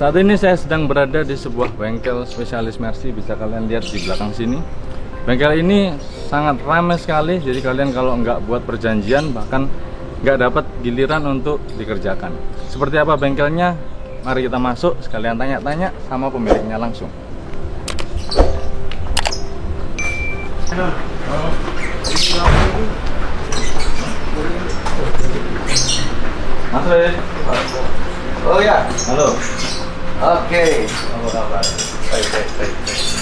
Saat ini saya sedang berada di sebuah bengkel spesialis Mercy. Bisa kalian lihat di belakang sini. Bengkel ini sangat ramai sekali. Jadi kalian kalau nggak buat perjanjian bahkan nggak dapat giliran untuk dikerjakan. Seperti apa bengkelnya? Mari kita masuk sekalian tanya-tanya sama pemiliknya langsung. Mas Re. Oh ya, Halo. oke. Apa kabar? Baik.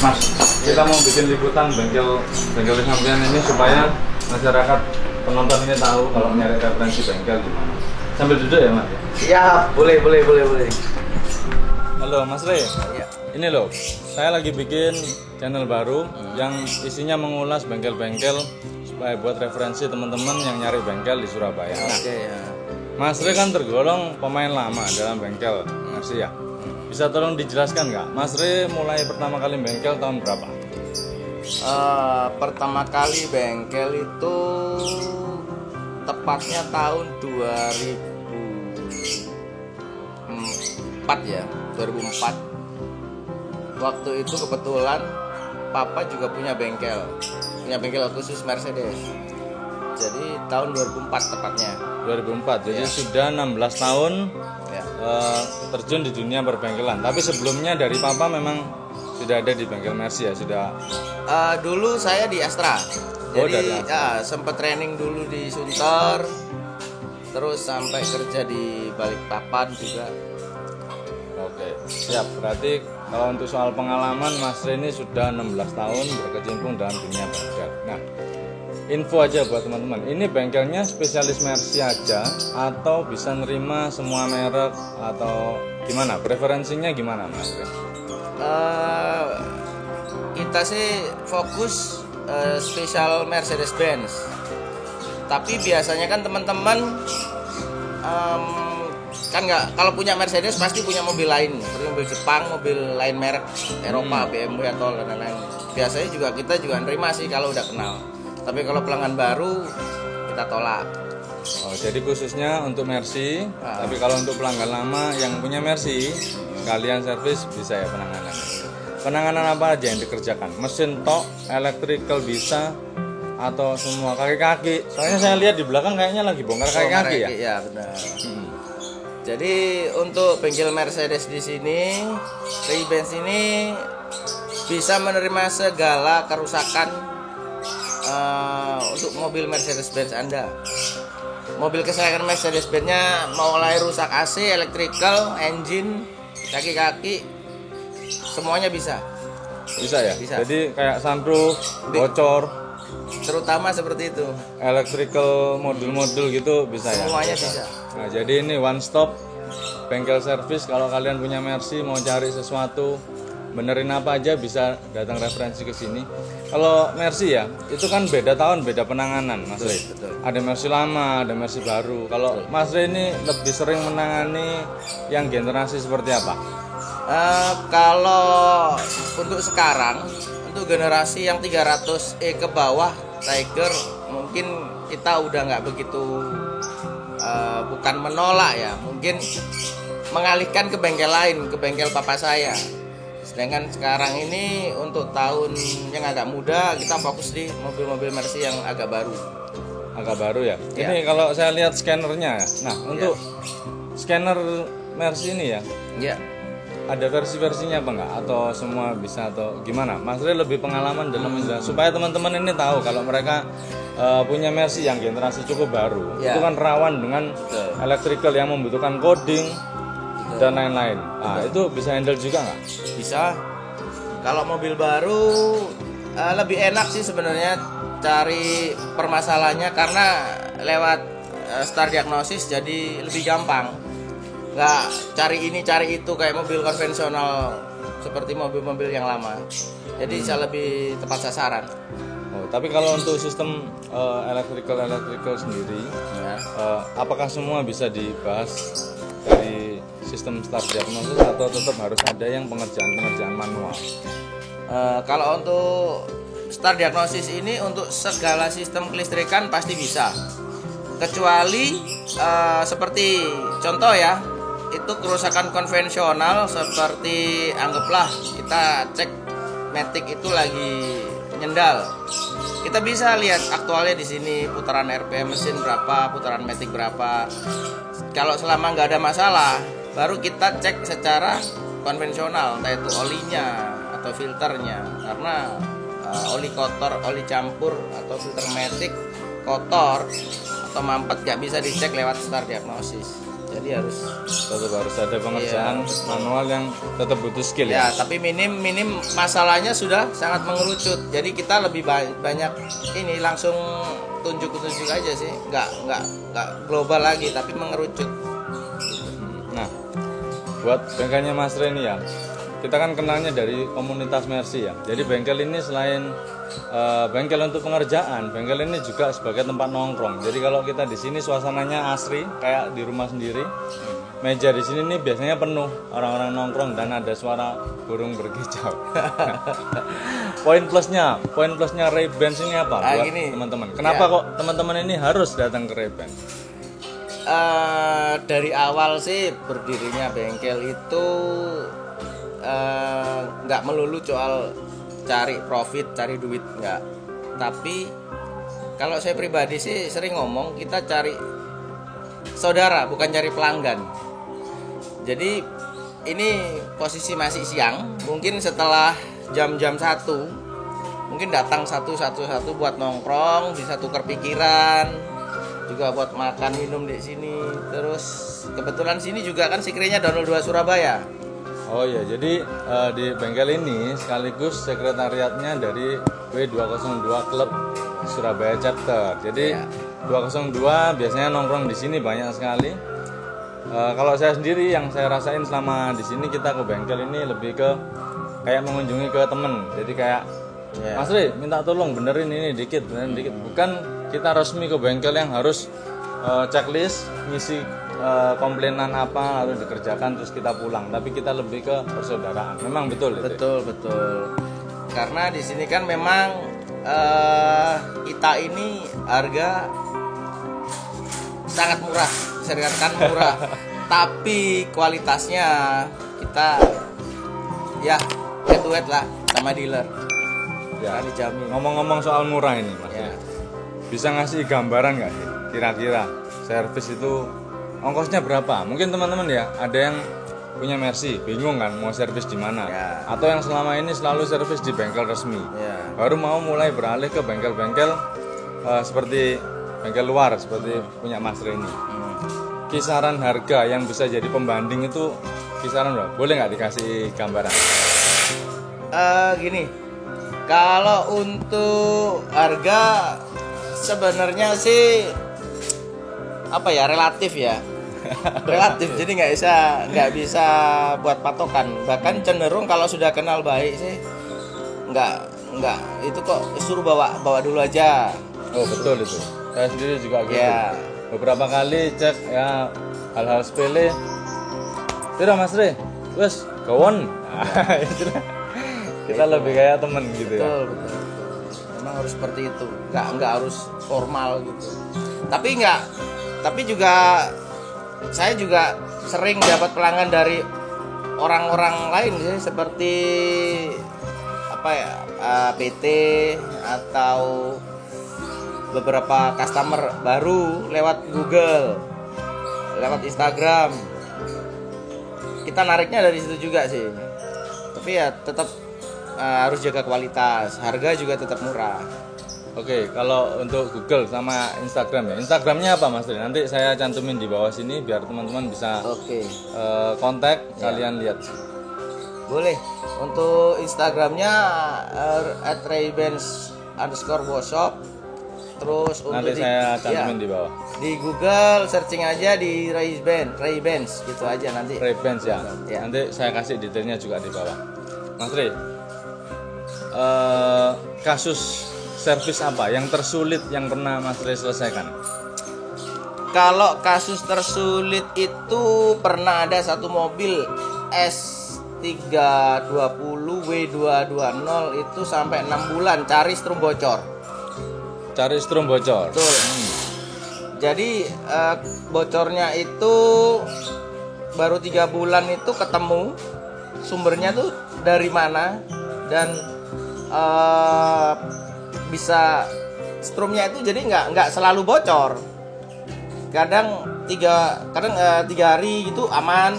Mas, kita mau bikin liputan bengkel sampean ini supaya masyarakat penonton ini tahu kalau nyari referensi bengkel gimana. Sambil duduk ya, Mas? Siap, boleh. Halo, Mas Re. Ya. Ini loh, saya lagi bikin channel baru yang isinya mengulas bengkel-bengkel supaya buat referensi teman-teman yang nyari bengkel di Surabaya. Nah, Oke ya. Mas Re kan tergolong pemain lama dalam bengkel Mercy ya. Bisa tolong dijelaskan nggak, Mas Re mulai pertama kali bengkel tahun berapa? Pertama kali bengkel itu tepatnya tahun 2004 ya, 2004. Waktu itu kebetulan Papa juga punya bengkel khusus Mercedes. Jadi tahun 2004 tepatnya. 2004, jadi Ya. sudah 16 tahun Ya. terjun di dunia perbengkelan. Tapi sebelumnya dari Papa memang sudah ada di bengkel Mercy ya, sudah. Dulu saya di Astra. Oh, Jadi dari Astra. ya sempat training dulu di Sunter. Terus sampai kerja di Balikpapan juga. Oke, siap. Berarti kalau untuk soal pengalaman, Mas Re ini sudah 16 tahun berkecimpung dalam dunia bengkel. Nah, info aja buat teman-teman. Ini bengkelnya spesialis Mercy aja atau bisa nerima semua merek atau gimana? Preferensinya gimana, Mas Re? Kita sih fokus spesial Mercedes-Benz. Tapi biasanya kan teman-teman kan nggak, kalau punya Mercedes pasti punya mobil lain, seperti mobil Jepang, mobil lain merek Eropa, BMW atau lain-lain. Biasanya kita juga nerima sih kalau udah kenal. Tapi kalau pelanggan baru kita tolak. Oh, jadi khususnya untuk Mercy. Tapi kalau untuk pelanggan lama yang punya Mercy, kalian servis bisa ya penanganan. Penanganan apa aja yang dikerjakan? Mesin tok, electrical bisa, atau semua kaki-kaki? Soalnya saya lihat di belakang kayaknya lagi bongkar kaki-kaki ya. Iya benar. Jadi untuk bengkel Mercedes di sini, Ray-Benz ini bisa menerima segala kerusakan untuk mobil Mercedes-Benz Anda. Mobil kesayangan Mercedes-Benz-nya mulai rusak AC, electrical, engine, kaki-kaki, semuanya bisa. Bisa ya? Bisa. Jadi kayak sunroof, bocor, Terutama seperti itu. electrical modul-modul gitu bisa ya? Semuanya bisa. Nah, jadi ini one stop bengkel service. Kalau kalian punya Mercy mau cari sesuatu, benerin apa aja bisa datang referensi ke sini. Kalau Mercy ya, itu kan beda tahun, beda penanganan, Mas Re. Betul. Ada Mercy lama, ada Mercy baru. Kalau Mas Re ini lebih sering menangani yang generasi seperti apa? Kalau untuk sekarang, untuk generasi yang 300E ke bawah Tiger, mungkin kita udah nggak begitu, bukan menolak ya, mungkin mengalihkan ke bengkel lain, ke bengkel papa saya. Sedangkan sekarang ini untuk tahun yang agak muda, kita fokus di mobil-mobil Mercy yang agak baru. Agak baru ya? Ya. Ini kalau saya lihat scannernya ya. Nah, untuk scanner Mercy ini ya, Ya. ada versi-versinya apa enggak? Atau semua bisa atau gimana? Mas Re lebih pengalaman dalam menjelaskan supaya teman-teman ini tahu kalau mereka punya Mercy yang generasi cukup baru. Ya. Itu kan rawan dengan electrical yang membutuhkan coding dan lain-lain. Nah, itu bisa handle juga nggak? Bisa. Kalau mobil baru lebih enak sih sebenarnya cari permasalahannya, karena lewat star diagnosis jadi lebih gampang. Nggak cari ini cari itu kayak mobil konvensional seperti mobil-mobil yang lama. Jadi bisa lebih tepat sasaran. Oh, tapi kalau untuk sistem electrical sendiri, Ya. apakah semua bisa dibahas dari sistem star diagnosis atau tetap harus ada yang pengerjaan manual? Kalau untuk star diagnosis ini untuk segala sistem kelistrikan pasti bisa, kecuali seperti contoh ya, itu kerusakan konvensional seperti anggaplah kita cek matic itu lagi nyendal. Kita bisa lihat aktualnya di sini putaran RPM mesin berapa, putaran matic berapa. Kalau selama nggak ada masalah, baru kita cek secara konvensional, entah itu olinya atau filternya. Karena oli kotor, oli campur atau filter matic kotor atau mampet nggak bisa dicek lewat start diagnosis. Jadi tetap harus ada pengerjaan manual yang tetap butuh skill ya. Tapi minim masalahnya sudah sangat mengerucut. Jadi kita lebih banyak ini langsung tunjuk aja sih, nggak global lagi tapi mengerucut. Nah, buat bengkelnya Mas Reni ya, kita kan kenalnya dari komunitas Mercy ya. Jadi bengkel ini selain bengkel untuk pengerjaan, bengkel ini juga sebagai tempat nongkrong. Jadi kalau kita di sini suasananya asri kayak di rumah sendiri. Meja di sini nih biasanya penuh orang-orang nongkrong dan ada suara burung berkicau. Poin plusnya Ray-Ban ini apa buat teman-teman? Kenapa kok teman-teman ini harus datang ke Ray-Ban? Dari awal sih berdirinya bengkel itu nggak melulu soal cari profit, cari duit, nggak. Tapi kalau saya pribadi sih sering ngomong kita cari saudara, bukan cari pelanggan. Jadi ini posisi masih siang, mungkin setelah jam-jam 1 mungkin datang satu buat nongkrong, bisa tukar pikiran, juga buat makan minum di sini. Terus kebetulan sini juga kan Sikrinya Download 2 Surabaya. Oh iya, jadi di bengkel ini sekaligus sekretariatnya dari W202 Club Surabaya Chapter. Jadi 202 biasanya nongkrong di sini banyak sekali. Kalau saya sendiri yang saya rasain selama di sini, kita ke bengkel ini lebih ke kayak mengunjungi ke temen. Jadi kayak Mas Ri minta tolong benerin ini dikit. Bukan kita resmi ke bengkel yang harus checklist ngisi komplainan apa lalu dikerjakan terus kita pulang, tapi kita lebih ke persaudaraan. Memang betul itu. Betul. Karena di sini kan memang kita ini harga sangat murah, bisa dikatakan murah. Tapi kualitasnya kita ya head to head lah sama dealer. Ya, dijamin. Ngomong-ngomong soal murah ini, Mas. Ya. Bisa ngasih gambaran nggak sih kira-kira servis itu ongkosnya berapa? Mungkin teman-teman ya, ada yang punya Mercy bingung kan mau servis di mana, atau yang selama ini selalu servis di bengkel resmi, baru mau mulai beralih ke bengkel-bengkel seperti bengkel luar seperti punya Mas Reni. Kisaran harga yang bisa jadi pembanding itu kisaran berapa? Boleh nggak dikasih gambaran? Gini, kalau untuk harga sebenarnya sih apa ya, relatif ya. Relatif, jadi nggak bisa buat patokan. Bahkan cenderung kalau sudah kenal baik sih nggak itu kok suruh bawa dulu aja. Oh betul itu, saya sendiri juga gitu. Beberapa kali cek ya hal-hal sepele, tidak Mas Re, wes gawon. Kita lebih kayak temen gitu ya. Betul. Memang harus seperti itu, nggak harus formal gitu. Tapi juga saya juga sering dapat pelanggan dari orang-orang lain sih, seperti apa ya, PT atau beberapa customer baru lewat Google, lewat Instagram. Kita nariknya dari situ juga sih. Tapi ya tetap harus jaga kualitas, harga juga tetap murah. Oke, kalau untuk Google sama Instagram ya, Instagramnya apa Mas Tri? Nanti saya cantumin di bawah sini biar teman-teman bisa kontak, kalian lihat. Boleh. Untuk Instagramnya @raybans_workshop. Terus nanti saya cantumin di bawah. Di Google searching aja di Raybans gitu aja nanti. Raybans ya. Nanti saya kasih detailnya juga di bawah. Mas Tri, kasus servis apa yang tersulit yang pernah Mas Ray selesaikan? Kalau kasus tersulit itu pernah ada satu mobil S320 W220 itu sampai 6 bulan cari strum bocor. Betul. Jadi bocornya itu baru 3 bulan itu ketemu sumbernya tuh dari mana dan bisa strumnya itu jadi nggak selalu bocor. Kadang 3 hari gitu aman,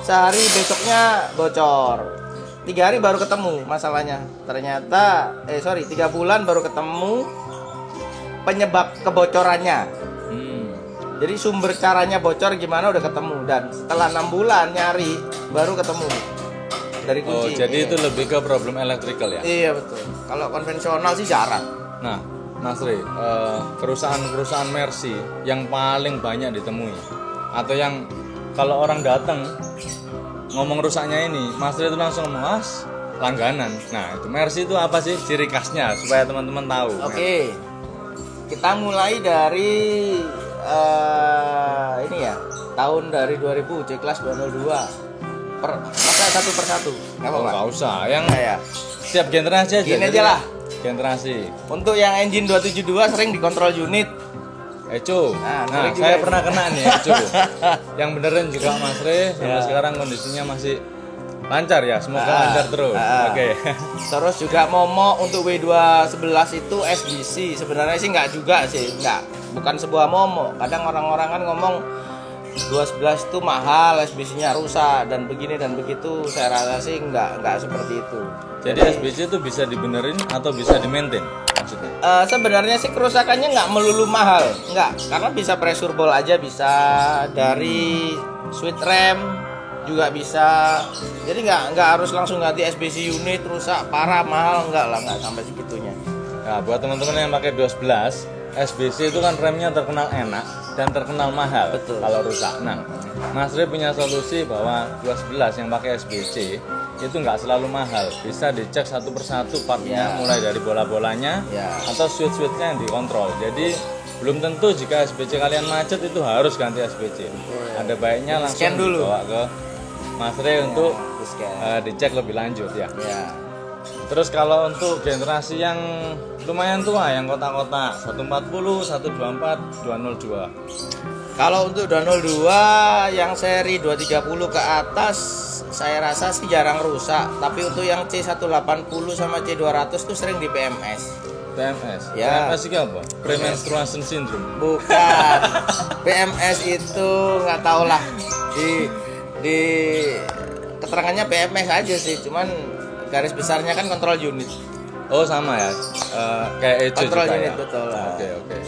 sehari besoknya bocor. 3 hari baru ketemu masalahnya. Ternyata 3 bulan baru ketemu penyebab kebocorannya. Jadi sumber caranya bocor gimana udah ketemu, dan setelah 6 bulan nyari baru ketemu dari kunci. Jadi itu lebih ke problem electrical ya? Iya betul. Kalau konvensional sih jarang. Nah, Mas Rey, perusahaan Mercy yang paling banyak ditemui atau yang kalau orang datang ngomong rusaknya ini, Mas Rey itu langsung ngomong langganan. Nah, itu Mercy itu apa sih ciri khasnya supaya teman-teman tahu? Oke. Kita mulai dari ini ya, tahun dari 2000 C-Class 202 masa satu persatu nggak apa-apa. Nggak usah, yang ya. Setiap generasi aja. Gini aja lah. Generasi. Untuk yang engine 272 sering dikontrol unit. Eco. Nah saya pernah kena nih Eco. Yang beneran juga Mas Rey sampai sekarang kondisinya masih lancar ya, semoga lancar terus. Oke. Terus juga Momo untuk W211 itu SBC. Sebenarnya sih nggak juga sih, bukan sebuah Momo. Kadang orang-orang kan ngomong 211 itu mahal, SBC-nya rusak dan begini dan begitu. Saya rasa sih nggak seperti itu. Jadi SBC itu bisa dibenerin atau bisa di-maintain maksudnya? Sebenarnya sih kerusakannya nggak melulu mahal, karena bisa pressure ball aja bisa, dari switch rem juga bisa. Jadi nggak harus langsung ganti SBC unit rusak parah mahal, nggak sampai segitunya. Nah, buat teman-teman yang pakai 211, SBC itu kan remnya terkenal enak dan terkenal mahal. Betul. Kalau rusak. Nah, Mas Rey punya solusi bahwa 211 yang pakai SBC itu nggak selalu mahal, bisa dicek satu persatu partnya, mulai dari bola-bolanya atau switch-switchnya yang dikontrol. Jadi belum tentu jika SBC kalian macet itu harus ganti SBC. Ada baiknya langsung dibawa ke Mas Rey untuk dicek lebih lanjut ya. Terus kalau untuk generasi yang lumayan tua, yang kotak-kotak 140, 124, 202. Kalau untuk 202 yang seri 230 ke atas, saya rasa sih jarang rusak. Tapi untuk yang C180 sama C200 tuh sering di PMS. PMS? Ya. PMS itu apa? Premenstruation syndrome? Bukan. PMS itu nggak tahu lah. Di keterangannya PMS aja sih. Cuman garis besarnya kan kontrol unit. Oh sama ya? Kayak ECO kontrol juga unit ya? betul lah. Oke.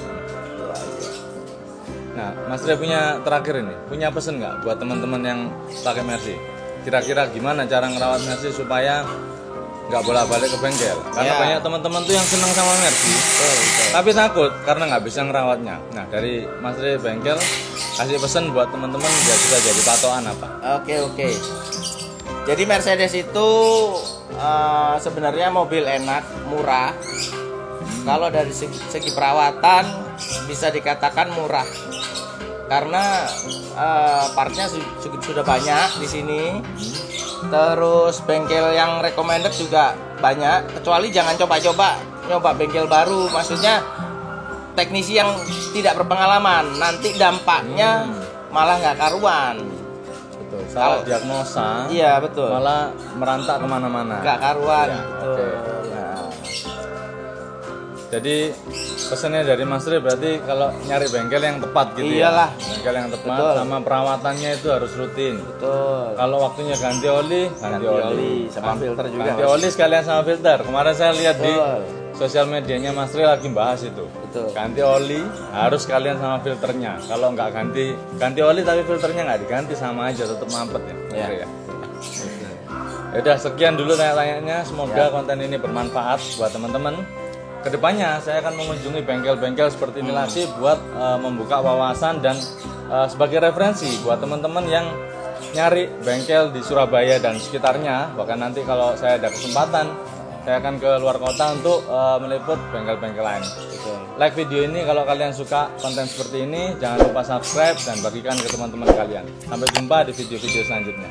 Nah, Mas Rey punya terakhir ini, punya pesan nggak buat teman-teman yang pakai Mercy? Kira-kira gimana cara ngerawat Mercy supaya nggak bolak-balik ke bengkel? Karena banyak teman-teman tuh yang senang sama Mercy, tapi takut karena nggak bisa ngerawatnya. Nah, dari Mas Rey bengkel, kasih pesan buat teman-teman biar bisa jadi patokan apa? Oke. Jadi Mercedes itu sebenarnya mobil enak, murah. Kalau dari segi perawatan bisa dikatakan murah, karena partnya sudah banyak di sini. Terus bengkel yang recommended juga banyak. Kecuali jangan nyoba bengkel baru, maksudnya teknisi yang tidak berpengalaman. Nanti dampaknya malah nggak karuan. Betul. Salah diagnosa. Iya betul. Malah merantak kemana-mana. Nggak karuan. Ya, betul. Okay. Jadi pesannya dari Mas Rey berarti kalau nyari bengkel yang tepat gitu. Iyalah. Ya. Bengkel yang tepat. Betul. Sama perawatannya itu harus rutin. Betul. Kalau waktunya ganti oli sama filter juga. Ganti oli sekalian sama filter. Kemarin saya lihat di sosial medianya Mas Rey lagi bahas itu. Betul. Ganti oli harus sekalian sama filternya. Kalau nggak ganti oli tapi filternya nggak diganti, sama aja tetap mampet ya. Udah sekian dulu tanya-tanyanya. Semoga konten ini bermanfaat buat teman-teman. Kedepannya saya akan mengunjungi bengkel-bengkel seperti ini lagi buat membuka wawasan dan sebagai referensi buat teman-teman yang nyari bengkel di Surabaya dan sekitarnya. Bahkan nanti kalau saya ada kesempatan, saya akan ke luar kota untuk meliput bengkel-bengkel lain. Like video ini kalau kalian suka konten seperti ini, jangan lupa subscribe dan bagikan ke teman-teman kalian. Sampai jumpa di video-video selanjutnya.